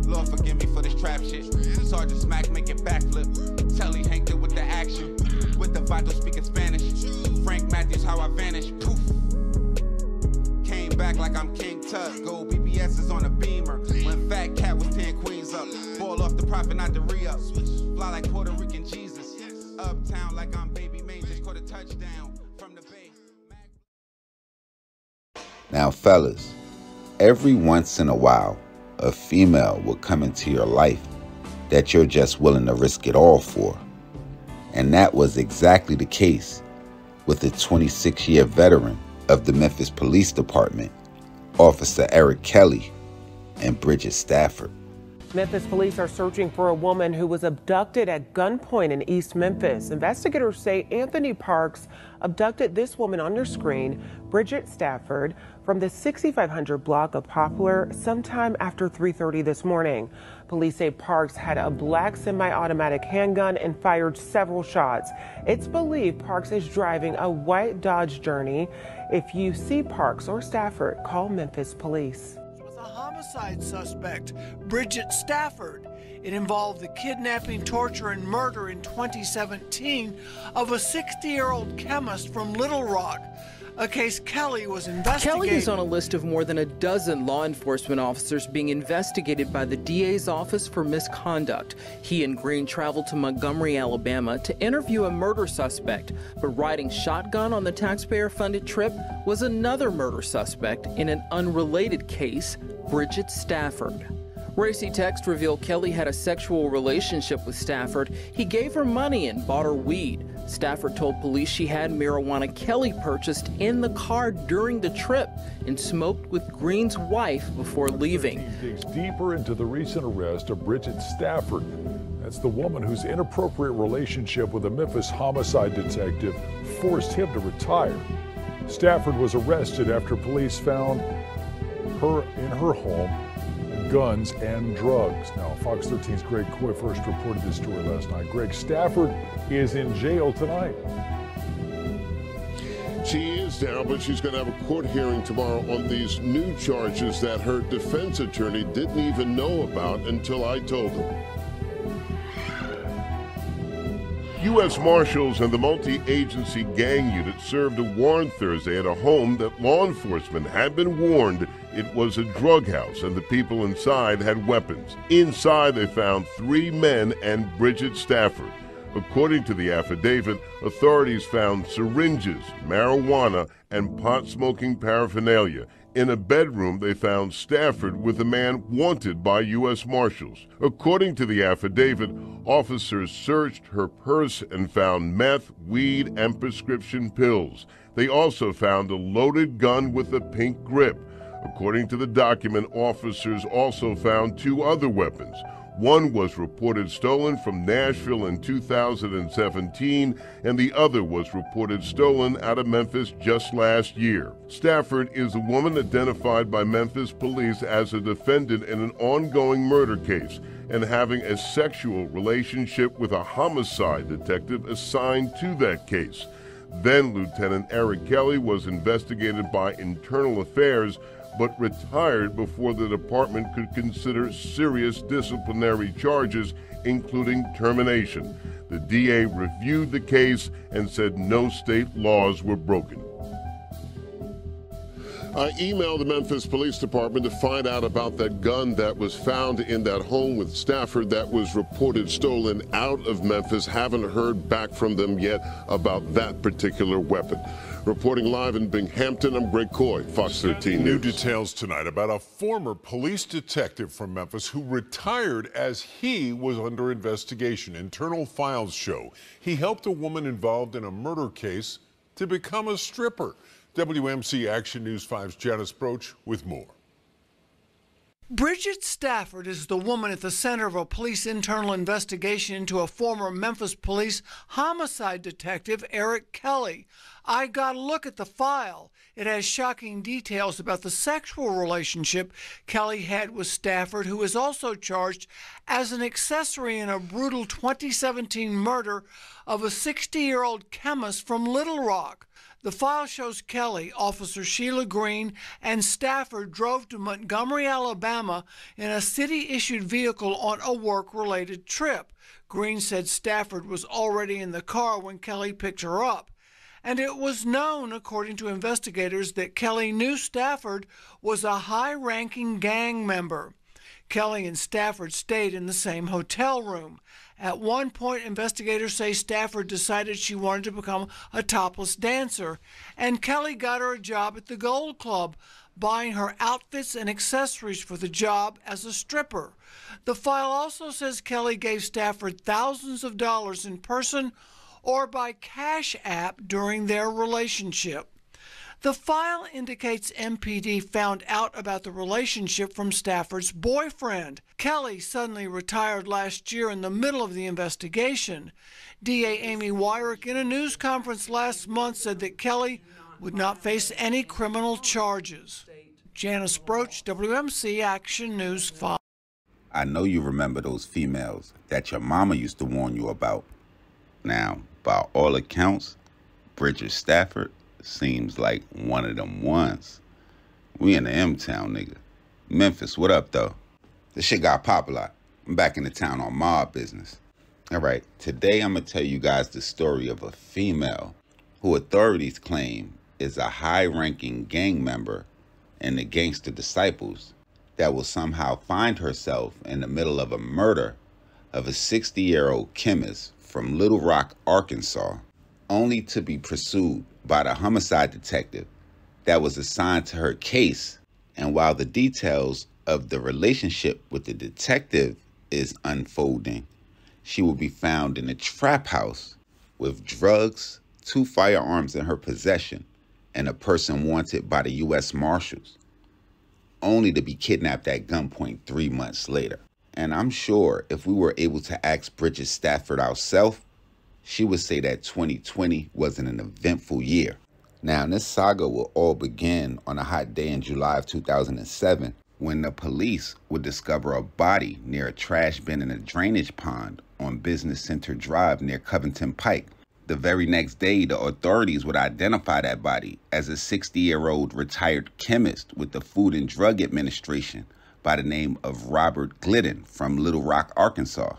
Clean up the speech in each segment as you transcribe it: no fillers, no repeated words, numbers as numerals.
Lord forgive me for this trap shit. Sergeant Smack make it backflip. Telly Hank with the action. With the vital speaking Spanish. Frank Matthews, how I vanish. Poof. Came back like I'm King Tut. Gold BBS is on a beamer. When Fat Cat was 10 queens up. Ball off the profit, not the re-up. Fly like Puerto Rican Jesus. Uptown like I'm Baby May. Just caught a touchdown from the bay. Now, fellas, every once in a while, a female will come into your life that you're just willing to risk it all for. And that was exactly the case with the 26-year veteran of the Memphis Police Department, Officer Eric Kelly and Bridgett Stafford. Memphis police are searching for a woman who was abducted at gunpoint in East Memphis. Investigators say Anthony Parks abducted this woman on your screen, Bridgett Stafford, from the 6500 block of Poplar sometime after 3:30 this morning. Police say Parks had a black semi-automatic handgun and fired several shots. It's believed Parks is driving a white Dodge Journey. If you see Parks or Stafford, call Memphis police. Homicide suspect, Bridgett Stafford. It involved the kidnapping, torture, and murder in 2017 of a 60-year-old chemist from Little Rock, a case Kelly was investigating. Kelly is on a list of more than a dozen law enforcement officers being investigated by the DA's office for misconduct. He and Green traveled to Montgomery, Alabama to interview a murder suspect, but riding shotgun on the taxpayer-funded trip was another murder suspect in an unrelated case, Bridgett Stafford. Racy text revealed Kelly had a sexual relationship with Stafford. He gave her money and bought her weed. Stafford told police she had marijuana Kelly purchased in the car during the trip and smoked with Green's wife before leaving. He digs deeper into the recent arrest of Bridgett Stafford. That's the woman whose inappropriate relationship with a Memphis homicide detective forced him to retire. Stafford was arrested after police found her in her home guns and drugs. Now, Fox 13's Greg Coy first reported this story last night. Greg, Stafford is in jail tonight. She is now, but she's going to have a court hearing tomorrow on these new charges that her defense attorney didn't even know about until I told him. U.S. Marshals and the multi-agency gang unit served a warrant Thursday at a home that law enforcement had been warned it was a drug house and the people inside had weapons. Inside, they found 3 men and Bridgett Stafford. According to the affidavit, authorities found syringes, marijuana, and pot-smoking paraphernalia. In a bedroom, they found Stafford with a man wanted by U.S. Marshals. According to the affidavit, officers searched her purse and found meth, weed, and prescription pills. They also found a loaded gun with a pink grip. According to the document, officers also found 2 other weapons. One was reported stolen from Nashville in 2017, and the other was reported stolen out of Memphis just last year. Stafford is a woman identified by Memphis police as a defendant in an ongoing murder case and having a sexual relationship with a homicide detective assigned to that case. Then Lieutenant Eric Kelly was investigated by Internal Affairs, but retired before the department could consider serious disciplinary charges, including termination. The DA reviewed the case and said no state laws were broken. I emailed the Memphis Police Department to find out about that gun that was found in that home with Stafford that was reported stolen out of Memphis. Haven't heard back from them yet about that particular weapon. Reporting live in Binghamton, I'm Greg Coy, Fox 13 News. New details tonight about a former police detective from Memphis who retired as he was under investigation. Internal files show he helped a woman involved in a murder case to become a stripper. WMC Action News 5's Janice Broach with more. Bridgett Stafford is the woman at the center of a police internal investigation into a former Memphis police homicide detective, Eric Kelly. I got a look at the file. It has shocking details about the sexual relationship Kelly had with Stafford, who is also charged as an accessory in a brutal 2017 murder of a 60-year-old chemist from Little Rock. The file shows Kelly, Officer Sheila Green, and Stafford drove to Montgomery, Alabama in a city-issued vehicle on a work-related trip. Green said Stafford was already in the car when Kelly picked her up. And it was known, according to investigators, that Kelly knew Stafford was a high-ranking gang member. Kelly and Stafford stayed in the same hotel room. At one point, investigators say Stafford decided she wanted to become a topless dancer, and Kelly got her a job at the Gold Club, buying her outfits and accessories for the job as a stripper. The file also says Kelly gave Stafford thousands of dollars in person or by Cash App during their relationship. The file indicates MPD found out about the relationship from Stafford's boyfriend. Kelly suddenly retired last year in the middle of the investigation. DA Amy Wyrick in a news conference last month said that Kelly would not face any criminal charges. Janice Broach, WMC Action News 5. I know you remember those females that your mama used to warn you about. Now, by all accounts, Bridgett Stafford seems like one of them ones. We in the M-Town, nigga. Memphis, what up, though? This shit got Popalot. I'm back in the town on MOBB business. All right, today I'm going to tell you guys the story of a female who authorities claim is a high-ranking gang member in the Gangster Disciples that will somehow find herself in the middle of a murder of a 60-year-old chemist from Little Rock, Arkansas, only to be pursued by the homicide detective that was assigned to her case. And while the details of the relationship with the detective is unfolding, she will be found in a trap house with drugs, 2 firearms in her possession, and a person wanted by the U.S. Marshals, only to be kidnapped at gunpoint 3 months later. And I'm sure if we were able to ask Bridgett Stafford ourselves, she would say that 2020 wasn't an eventful year. Now, this saga will all begin on a hot day in July of 2007 when the police would discover a body near a trash bin in a drainage pond on Business Center Drive near Covington Pike. The very next day, the authorities would identify that body as a 60-year-old retired chemist with the Food and Drug Administration by the name of Robert Glidden from Little Rock, Arkansas.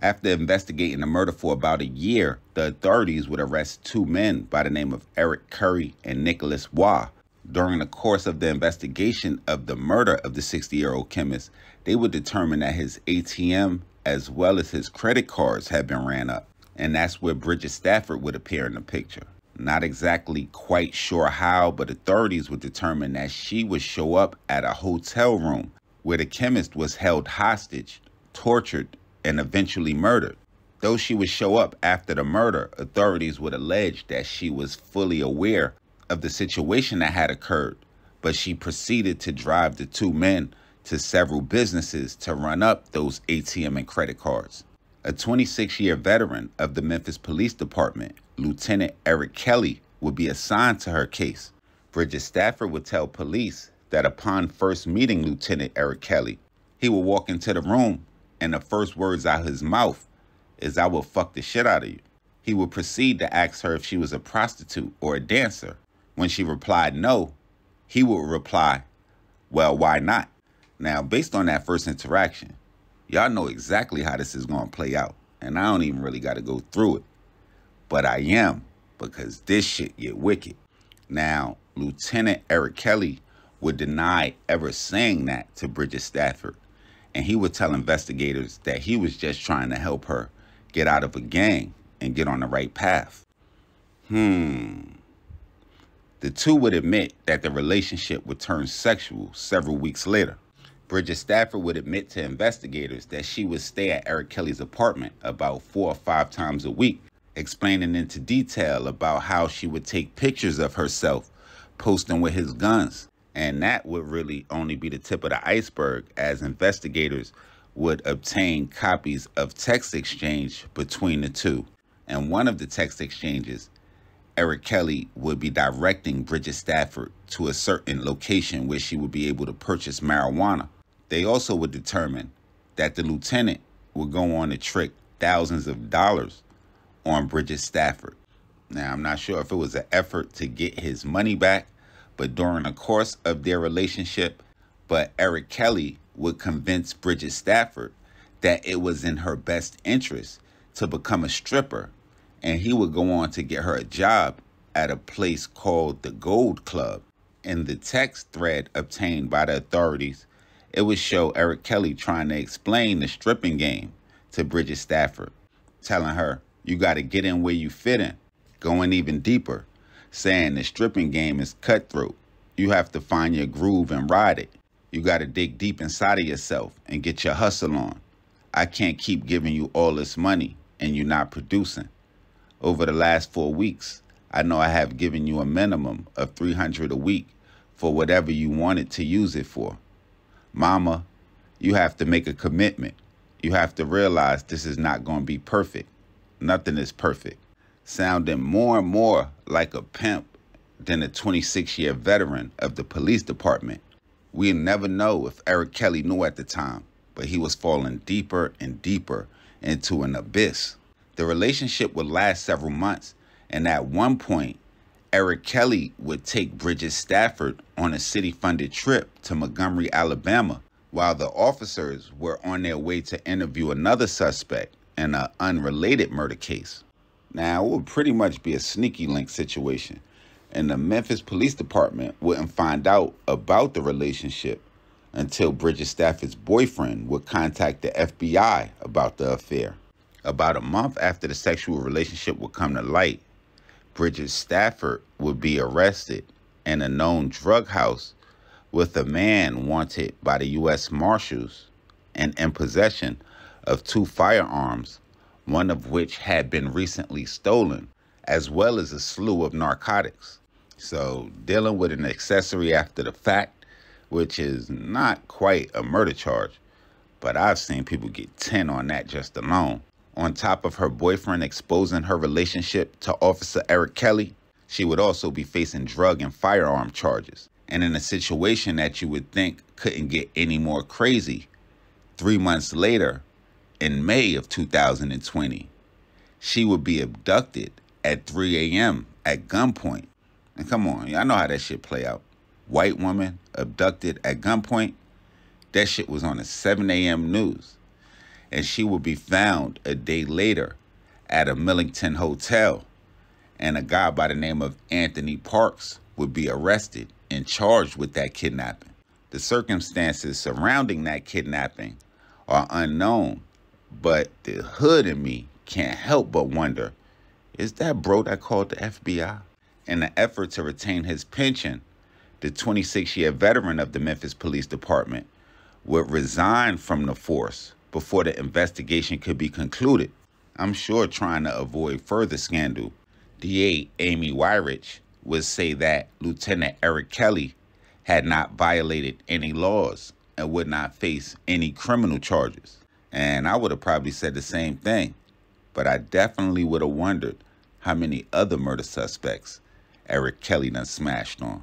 After investigating the murder for about a year, the authorities would arrest 2 men by the name of Eric Curry and Nicholas Waugh. During the course of the investigation of the murder of the 60-year-old chemist, they would determine that his ATM as well as his credit cards had been ran up. And that's where Bridgett Stafford would appear in the picture. Not exactly quite sure how, but authorities would determine that she would show up at a hotel room where the chemist was held hostage, tortured, and eventually murdered. Though she would show up after the murder, authorities would allege that she was fully aware of the situation that had occurred, but she proceeded to drive the 2 men to several businesses to run up those ATM and credit cards. A 26-year veteran of the Memphis Police Department, Lieutenant Eric Kelly, would be assigned to her case. Bridgett Stafford would tell police that upon first meeting Lieutenant Eric Kelly, he would walk into the room and the first words out of his mouth is, "I will fuck the shit out of you." He would proceed to ask her if she was a prostitute or a dancer. When she replied no, he would reply, "Well, why not?" Now, based on that first interaction, y'all know exactly how this is going to play out. And I don't even really got to go through it. But I am, because this shit get wicked. Now, Lieutenant Eric Kelly would deny ever saying that to Bridgett Stafford. And he would tell investigators that he was just trying to help her get out of a gang and get on the right path. The 2 would admit that the relationship would turn sexual several weeks later. Bridgett Stafford would admit to investigators that she would stay at Eric Kelly's apartment about 4 or 5 times a week, explaining into detail about how she would take pictures of herself posting with his guns. And that would really only be the tip of the iceberg, as investigators would obtain copies of text exchange between the 2. And one of the text exchanges, Eric Kelly would be directing Bridgett Stafford to a certain location where she would be able to purchase marijuana. They also would determine that the lieutenant would go on to trick thousands of dollars on Bridgett Stafford. Now, I'm not sure if it was an effort to get his money back, but during the course of their relationship, Eric Kelly would convince Bridgett Stafford that it was in her best interest to become a stripper, and he would go on to get her a job at a place called the Gold Club. In the text thread obtained by the authorities, it would show Eric Kelly trying to explain the stripping game to Bridgett Stafford, telling her, you got to get in where you fit in, going even deeper, saying the stripping game is cutthroat. You have to find your groove and ride it. You got to dig deep inside of yourself and get your hustle on. I can't keep giving you all this money and you're not producing. Over the last 4 weeks, I know I have given you a minimum of $300 a week for whatever you wanted to use it for. Mama, you have to make a commitment. You have to realize this is not going to be perfect. Nothing is perfect. Sounding more and more like a pimp than a 26-year veteran of the police department. We'll never know if Eric Kelly knew at the time, but he was falling deeper and deeper into an abyss. The relationship would last several months, and at one point, Eric Kelly would take Bridgett Stafford on a city-funded trip to Montgomery, Alabama, while the officers were on their way to interview another suspect in an unrelated murder case. Now, it would pretty much be a sneaky link situation, and the Memphis Police Department wouldn't find out about the relationship until Bridgett Stafford's boyfriend would contact the FBI about the affair. About a month after the sexual relationship would come to light, Bridgett Stafford would be arrested in a known drug house with a man wanted by the U.S. Marshals and in possession of 2 firearms, one of which had been recently stolen, as well as a slew of narcotics. So dealing with an accessory after the fact, which is not quite a murder charge, but I've seen people get 10 on that just alone. On top of her boyfriend exposing her relationship to Officer Eric Kelly, she would also be facing drug and firearm charges. And in a situation that you would think couldn't get any more crazy, 3 months later, in May of 2020, she would be abducted at 3 a.m. at gunpoint. And come on, y'all know how that shit play out. White woman abducted at gunpoint. That shit was on the 7 a.m. news. And she would be found a day later at a Millington hotel. And a guy by the name of Anthony Parks would be arrested and charged with that kidnapping. The circumstances surrounding that kidnapping are unknown, but the hood in me can't help but wonder, is that bro that called the FBI? In an effort to retain his pension, the 26-year veteran of the Memphis Police Department would resign from the force before the investigation could be concluded. I'm sure trying to avoid further scandal, DA Amy Wyrich would say that Lieutenant Eric Kelly had not violated any laws and would not face any criminal charges. And I would have probably said the same thing, but I definitely would have wondered how many other murder suspects Eric Kelly done smashed on.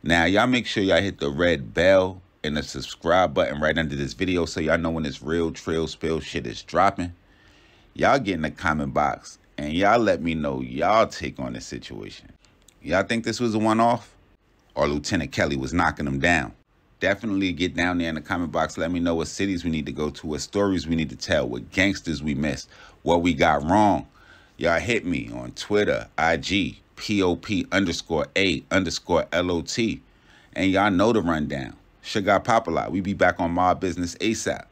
Now, y'all make sure y'all hit the red bell and the subscribe button right under this video so y'all know when this real Trill Spill shit is dropping. Y'all get in the comment box and y'all let me know y'all take on this situation. Y'all think this was a one-off or Lieutenant Kelly was knocking them down? Definitely get down there in the comment box. Let me know what cities we need to go to, what stories we need to tell, what gangsters we missed, what we got wrong. Y'all hit me on Twitter, IG, POP_A_LOT. And y'all know the rundown. Sugar Popalot. We be back on MOBB Business ASAP.